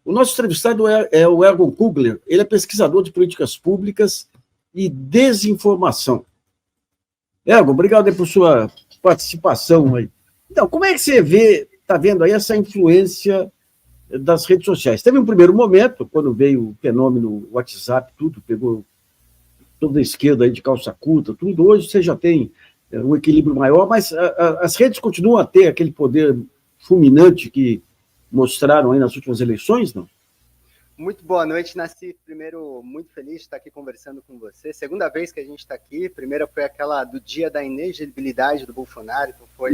O nosso entrevistado é o Egon Kugler, ele é pesquisador de políticas públicas e desinformação. Egon, obrigado aí por sua participação aí. Então, como é que você está vendo aí essa influência das redes sociais? Teve um primeiro momento, quando veio o fenômeno WhatsApp, tudo, pegou toda a esquerda aí de calça curta, tudo. Hoje você já tem um equilíbrio maior, mas as redes continuam a ter aquele poder fulminante que mostraram aí nas últimas eleições, não? Muito boa noite, Nassif. Primeiro, muito feliz de estar aqui conversando com você. Segunda vez que a gente está aqui. Primeira foi aquela do dia da inelegibilidade do Bolsonaro, então foi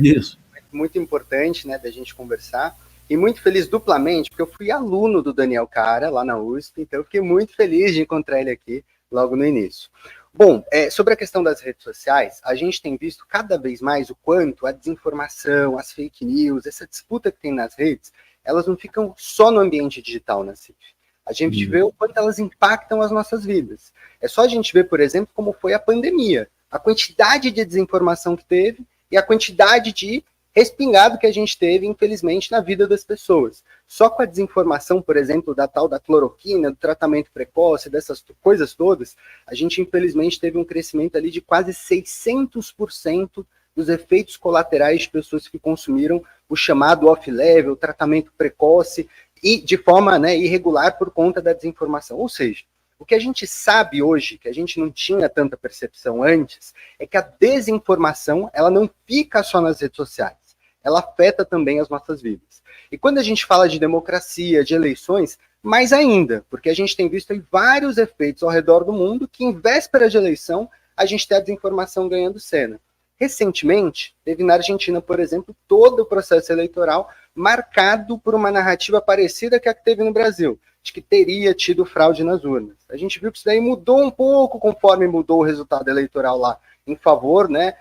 muito importante, né, da gente conversar. E muito feliz duplamente, porque eu fui aluno do Daniel Cara, lá na USP, então eu fiquei muito feliz de encontrar ele aqui logo no início. Bom, sobre a questão das redes sociais, a gente tem visto cada vez mais o quanto a desinformação, as fake news, essa disputa que tem nas redes, elas não ficam só no ambiente digital, Nassif. A gente vê o quanto elas impactam as nossas vidas. É só a gente ver, por exemplo, como foi a pandemia, a quantidade de desinformação que teve e a quantidade de respingado que a gente teve, infelizmente, na vida das pessoas. Só com a desinformação, por exemplo, da tal da cloroquina, do tratamento precoce, dessas coisas todas, a gente, infelizmente, teve um crescimento ali de quase 600% dos efeitos colaterais de pessoas que consumiram o chamado off-level, tratamento precoce, e de forma, né, irregular por conta da desinformação. Ou seja, o que a gente sabe hoje, que a gente não tinha tanta percepção antes, é que a desinformação ela não fica só nas redes sociais, ela afeta também as nossas vidas. E quando a gente fala de democracia, de eleições, mais ainda, porque a gente tem visto aí vários efeitos ao redor do mundo que em véspera de eleição a gente tem a desinformação ganhando cena. Recentemente, teve na Argentina, por exemplo, todo o processo eleitoral marcado por uma narrativa parecida com a que teve no Brasil, de que teria tido fraude nas urnas. A gente viu que isso daí mudou um pouco conforme mudou o resultado eleitoral lá em favor, né,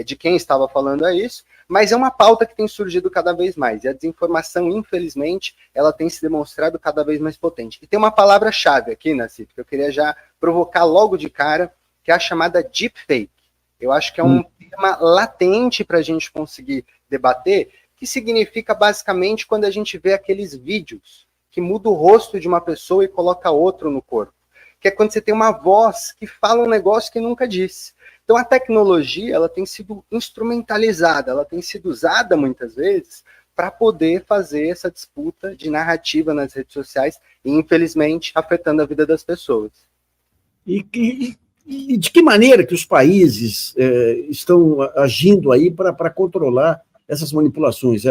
de quem estava falando isso, mas é uma pauta que tem surgido cada vez mais, e a desinformação, infelizmente, ela tem se demonstrado cada vez mais potente. E tem uma palavra-chave aqui, Nassif, que eu queria já provocar logo de cara, que é a chamada deepfake. Eu acho que é um tema latente para a gente conseguir debater, que significa basicamente quando a gente vê aqueles vídeos que muda o rosto de uma pessoa e coloca outro no corpo. Que é quando você tem uma voz que fala um negócio que nunca disse. Então a tecnologia ela tem sido instrumentalizada, ela tem sido usada muitas vezes para poder fazer essa disputa de narrativa nas redes sociais e, infelizmente, afetando a vida das pessoas. E de que maneira que os países estão agindo aí para controlar essas manipulações?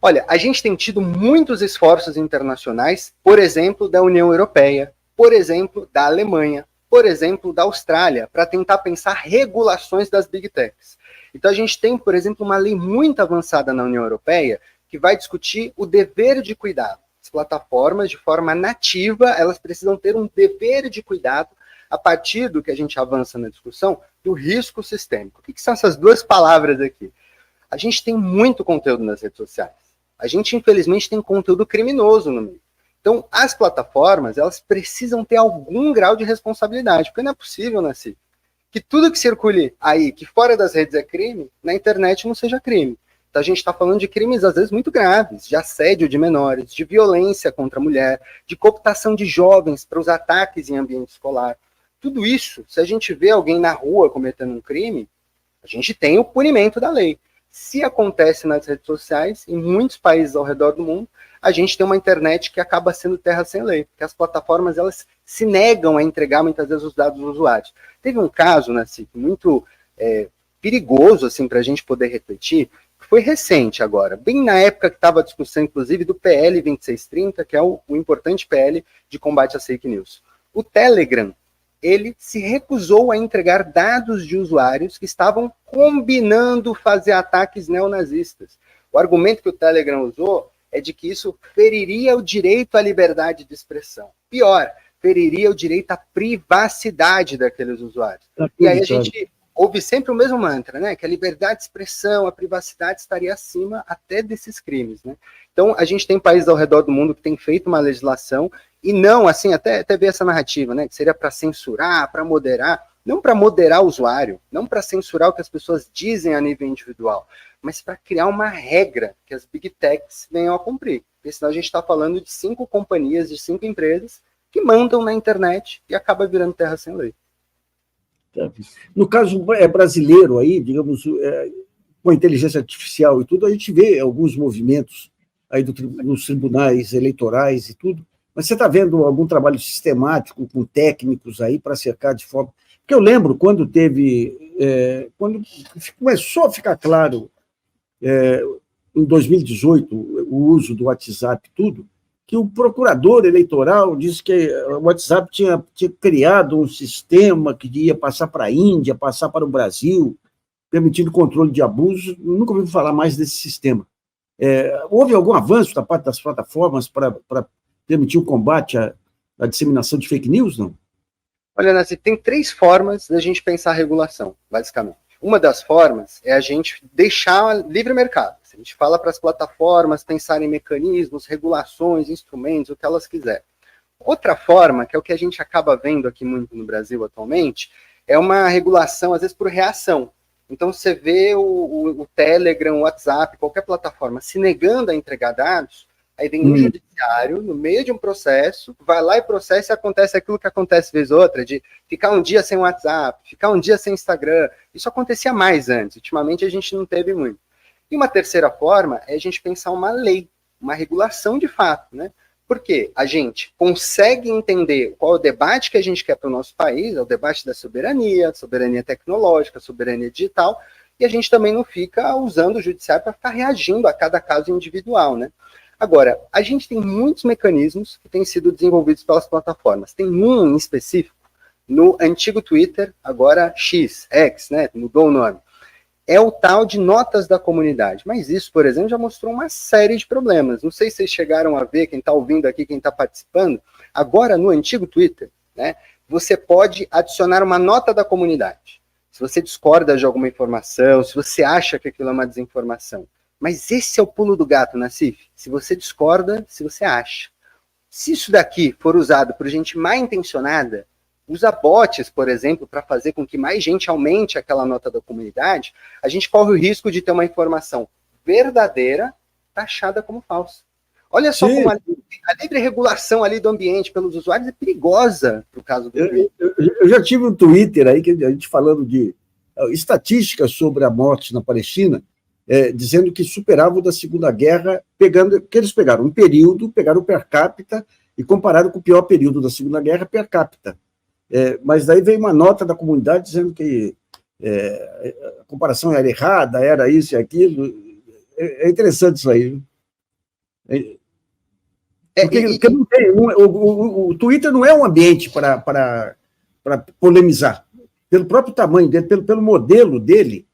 Olha, a gente tem tido muitos esforços internacionais, por exemplo, da União Europeia, por exemplo, da Alemanha, por exemplo, da Austrália, para tentar pensar regulações das Big Techs. Então a gente tem, por exemplo, uma lei muito avançada na União Europeia que vai discutir o dever de cuidado. As plataformas, de forma nativa, elas precisam ter um dever de cuidado a partir do que a gente avança na discussão do risco sistêmico. O que são essas duas palavras aqui? A gente tem muito conteúdo nas redes sociais. A gente, infelizmente, tem conteúdo criminoso no meio. Então, as plataformas, elas precisam ter algum grau de responsabilidade, porque não é possível, Nassif, que tudo que circule aí, que fora das redes é crime, na internet não seja crime. Então, a gente está falando de crimes, às vezes, muito graves, de assédio de menores, de violência contra a mulher, de cooptação de jovens para os ataques em ambiente escolar. Tudo isso, se a gente vê alguém na rua cometendo um crime, a gente tem o punimento da lei. Se acontece nas redes sociais, em muitos países ao redor do mundo, a gente tem uma internet que acaba sendo terra sem lei, porque as plataformas elas se negam a entregar muitas vezes os dados dos usuários. Teve um caso, Nassif, muito perigoso assim, para a gente poder refletir, que foi recente agora, bem na época que estava a discussão, inclusive, do PL 2630, que é o importante PL de combate às fake news. O Telegram, ele se recusou a entregar dados de usuários que estavam combinando fazer ataques neonazistas. O argumento que o Telegram usou é de que isso feriria o direito à liberdade de expressão. Pior, feriria o direito à privacidade daqueles usuários. E aí a gente ouve sempre o mesmo mantra, né? Que a liberdade de expressão, a privacidade estaria acima até desses crimes, né? Então, a gente tem países ao redor do mundo que têm feito uma legislação e não, assim, até ver essa narrativa, né? Que seria para censurar, para moderar, não para moderar o usuário, não para censurar o que as pessoas dizem a nível individual, mas para criar uma regra que as Big Techs venham a cumprir. porque senão a gente está falando de 5 companhias, de 5 empresas que mandam na internet e acaba virando terra sem lei. No caso brasileiro aí, digamos, com a inteligência artificial e tudo, a gente vê alguns movimentos aí nos tribunais eleitorais e tudo, mas você está vendo algum trabalho sistemático com técnicos aí para cercar de forma... Porque eu lembro quando quando começou a ficar claro, em 2018, o uso do WhatsApp e tudo, que o procurador eleitoral disse que o WhatsApp tinha criado um sistema que ia passar para a Índia, passar para o Brasil, permitindo controle de abusos. Nunca ouvi falar mais desse sistema. Houve algum avanço da parte das plataformas para permitir o combate à disseminação de fake news, não? Olha, Nassif, tem 3 formas da gente pensar a regulação, basicamente. Uma das formas é a gente deixar livre mercado. A gente fala para as plataformas pensarem em mecanismos, regulações, instrumentos, o que elas quiserem. Outra forma, que é o que a gente acaba vendo aqui muito no Brasil atualmente, é uma regulação, às vezes, por reação. Então, você vê o Telegram, o WhatsApp, qualquer plataforma se negando a entregar dados, aí vem um judiciário, no meio de um processo, vai lá e processa e acontece aquilo que acontece vez ou outra, de ficar um dia sem WhatsApp, ficar um dia sem Instagram. Isso acontecia mais antes, ultimamente a gente não teve muito. E uma terceira forma é a gente pensar uma lei, uma regulação de fato, né? Porque a gente consegue entender qual é o debate que a gente quer para o nosso país, é o debate da soberania tecnológica, soberania digital, e a gente também não fica usando o judiciário para ficar reagindo a cada caso individual, né? Agora, a gente tem muitos mecanismos que têm sido desenvolvidos pelas plataformas. Tem um em específico, no antigo Twitter, agora X, né? Mudou o nome. É o tal de notas da comunidade. Mas isso, por exemplo, já mostrou uma série de problemas. Não sei se vocês chegaram a ver, quem está ouvindo aqui, quem está participando. Agora, no antigo Twitter, né, você pode adicionar uma nota da comunidade. Se você discorda de alguma informação, se você acha que aquilo é uma desinformação. Mas esse é o pulo do gato, Nassif. Se você discorda, se você acha. Se isso daqui for usado por gente mal intencionada, usa bots, por exemplo, para fazer com que mais gente aumente aquela nota da comunidade, a gente corre o risco de ter uma informação verdadeira taxada como falsa. Olha só como a livre regulação ali do ambiente pelos usuários é perigosa para o caso do Twitter. Eu já tive um Twitter aí, que a gente falando de estatísticas sobre a morte na Palestina, dizendo que superava o da Segunda Guerra, que eles pegaram um período, pegaram o per capita e compararam com o pior período da Segunda Guerra per capita. Mas daí veio uma nota da comunidade dizendo que a comparação era errada, era isso e aquilo. É interessante isso aí. Porque não tem, o Twitter não é um ambiente para polemizar. Pelo próprio tamanho dele, pelo modelo dele.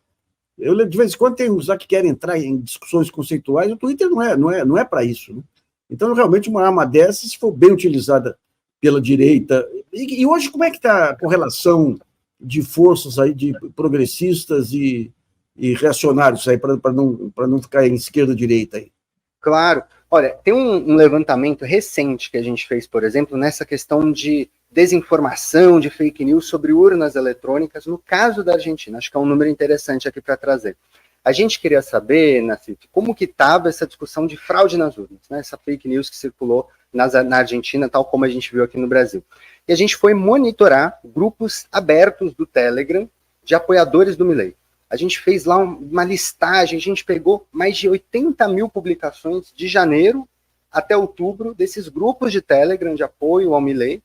De vez em quando tem uns lá que querem entrar em discussões conceituais, o Twitter não é para isso. Né? Então, realmente, uma arma dessa, se for bem utilizada pela direita... E hoje, como é que está a correlação de forças aí, de progressistas e reacionários aí, para não ficar em esquerda-direita aí? Claro. Olha, tem um levantamento recente que a gente fez, por exemplo, nessa questão de desinformação, de fake news sobre urnas eletrônicas, no caso da Argentina. Acho que é um número interessante aqui para trazer. A gente queria saber, Nassif, como que estava essa discussão de fraude nas urnas, né? Essa fake news que circulou na Argentina, tal como a gente viu aqui no Brasil. E a gente foi monitorar grupos abertos do Telegram de apoiadores do Milei. A gente fez lá uma listagem, a gente pegou mais de 80 mil publicações de janeiro até outubro desses grupos de Telegram de apoio ao Milei,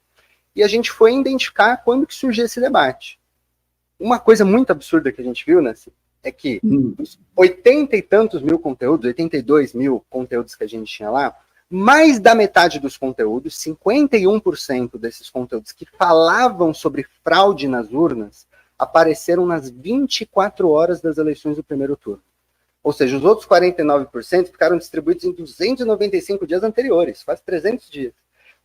e a gente foi identificar quando que surgiu esse debate. Uma coisa muito absurda que a gente viu, Nancy, é que os 80 e tantos mil conteúdos, 82 mil conteúdos que a gente tinha lá, mais da metade dos conteúdos, 51% desses conteúdos que falavam sobre fraude nas urnas, apareceram nas 24 horas das eleições do primeiro turno. Ou seja, os outros 49% ficaram distribuídos em 295 dias anteriores, quase 300 dias.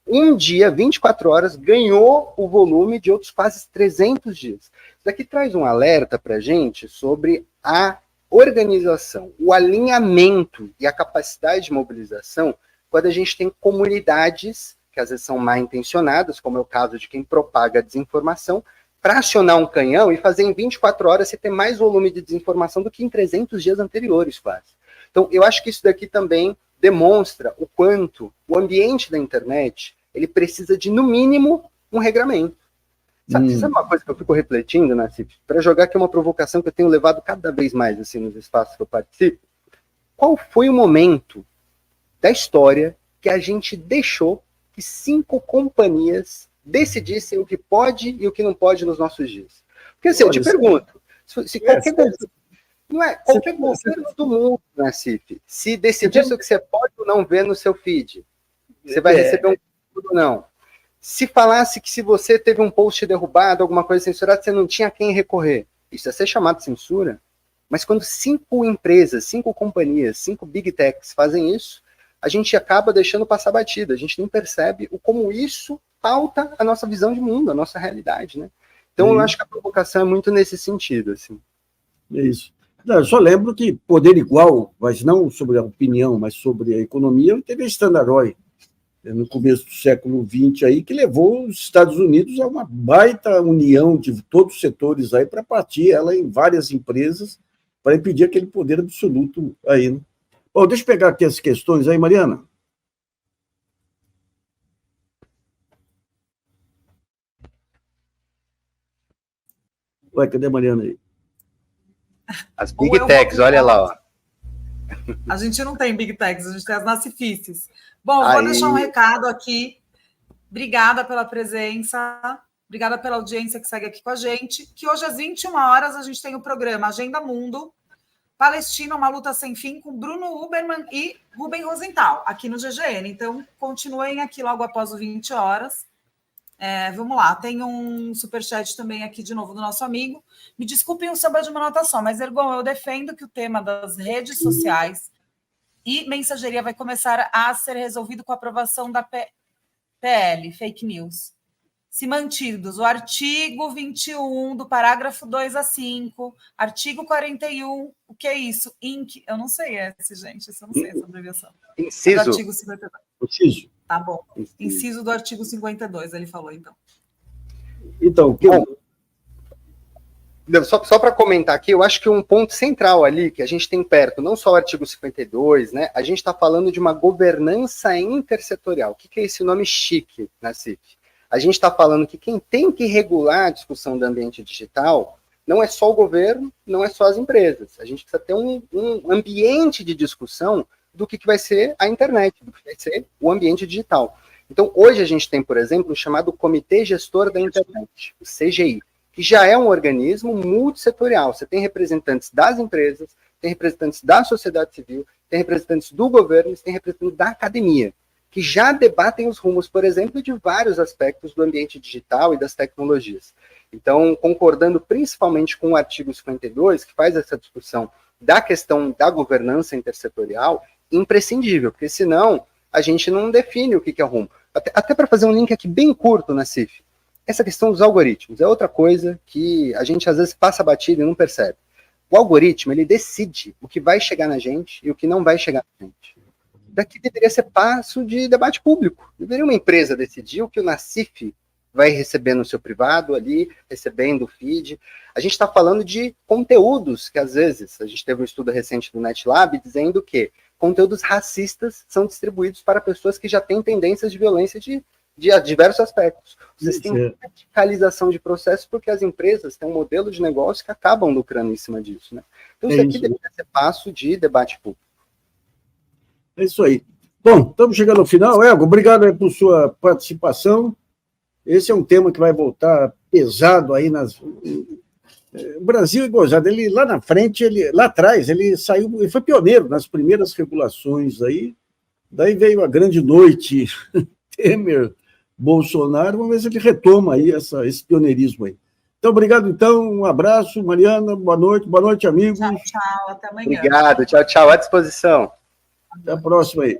Um dia, 24 horas, ganhou o volume de outros quase 300 dias. Isso daqui traz um alerta para a gente sobre a organização, o alinhamento e a capacidade de mobilização quando a gente tem comunidades que às vezes são mal intencionadas, como é o caso de quem propaga a desinformação, para acionar um canhão e fazer em 24 horas você ter mais volume de desinformação do que em 300 dias anteriores, quase. Então, eu acho que isso daqui também demonstra o quanto o ambiente da internet ele precisa de, no mínimo, um regramento. Sabe uma coisa que eu fico refletindo, Nassif? Para jogar aqui uma provocação que eu tenho levado cada vez mais assim, nos espaços que eu participo. Qual foi o momento da história que a gente deixou que 5 companhias decidissem o que pode e o que não pode nos nossos dias? Porque assim, eu te pergunto, se qualquer qualquer governo do mundo, Nassif, se decidisse o que você pode ou não ver no seu feed, você vai receber um conteúdo ou não. Se falasse que se você teve um post derrubado, alguma coisa censurada, você não tinha a quem recorrer, isso ia ser chamado de censura. Mas quando 5 empresas, 5 companhias, 5 big techs fazem isso, a gente acaba deixando passar batida, a gente não percebe como isso pauta a nossa visão de mundo, a nossa realidade, né? Então, eu acho que a provocação é muito nesse sentido, assim. É isso. Não, eu só lembro que poder igual, mas não sobre a opinião, mas sobre a economia, teve a Standard Oil, no começo do século XX, aí, que levou os Estados Unidos a uma baita união de todos os setores aí para partir ela em várias empresas para impedir aquele poder absoluto aí, né? Bom, deixa eu pegar aqui as questões aí, Mariana. Ué, cadê a Mariana aí? As big techs, olha lá, ó. A gente não tem big techs, a gente tem as nacifices. Bom, vou deixar um recado aqui. Obrigada pela presença, obrigada pela audiência que segue aqui com a gente, que hoje às 21 horas a gente tem o programa Agenda Mundo, Palestina, uma luta sem fim, com Bruno Huberman e Rubem Rosenthal, aqui no GGN. Então, continuem aqui logo após o 20 horas. Vamos lá, tem um superchat também aqui de novo do nosso amigo. Me desculpem o samba de uma anotação, mas, Ergon, eu defendo que o tema das redes sociais e mensageria vai começar a ser resolvido com a aprovação da PL, Fake News. Se mantidos o artigo 21 do parágrafo 2 a 5, artigo 41, o que é isso? Eu não sei gente, eu não sei essa abreviação. Inciso. Do artigo 52. Inciso. Tá bom. Inciso do artigo 52, ele falou, então. Então, só para comentar aqui, eu acho que um ponto central ali, que a gente tem perto, não só o artigo 52, né? A gente está falando de uma governança intersetorial. O que é esse nome chique, Nassif? A gente está falando que quem tem que regular a discussão do ambiente digital não é só o governo, não é só as empresas. A gente precisa ter um ambiente de discussão do que vai ser a internet, do que vai ser o ambiente digital. Então, hoje a gente tem, por exemplo, o chamado Comitê Gestor da Internet, o CGI, que já é um organismo multissetorial. Você tem representantes das empresas, tem representantes da sociedade civil, tem representantes do governo, tem representantes da academia, que já debatem os rumos, por exemplo, de vários aspectos do ambiente digital e das tecnologias. Então, concordando principalmente com o artigo 52, que faz essa discussão da questão da governança intersetorial, imprescindível, porque senão a gente não define o que é o rumo. Até para fazer um link aqui bem curto, Nassif, essa questão dos algoritmos é outra coisa que a gente às vezes passa batido e não percebe. O algoritmo, ele decide o que vai chegar na gente e o que não vai chegar na gente. Daqui deveria ser passo de debate público. Deveria uma empresa decidir o que o Nassif vai receber no seu privado ali, recebendo o feed. A gente está falando de conteúdos que, às vezes, a gente teve um estudo recente do NetLab dizendo que conteúdos racistas são distribuídos para pessoas que já têm tendências de violência de diversos aspectos. Vocês têm radicalização de processos porque as empresas têm um modelo de negócio que acabam lucrando em cima disso, né? Então, isso aqui deveria ser passo de debate público. É isso aí. Bom, estamos chegando ao final. Ego, obrigado aí por sua participação. Esse é um tema que vai voltar pesado aí nas... O Brasil é gozado. Ele lá na frente, lá atrás, ele saiu, ele foi pioneiro nas primeiras regulações aí. Daí veio a grande noite, Temer, Bolsonaro. Vamos ver se ele retoma aí esse pioneirismo aí. Então, obrigado, então. Um abraço, Mariana. Boa noite, amigos. Tchau, tchau. Até amanhã. Obrigado. Tchau, tchau. À disposição. Até a próxima aí.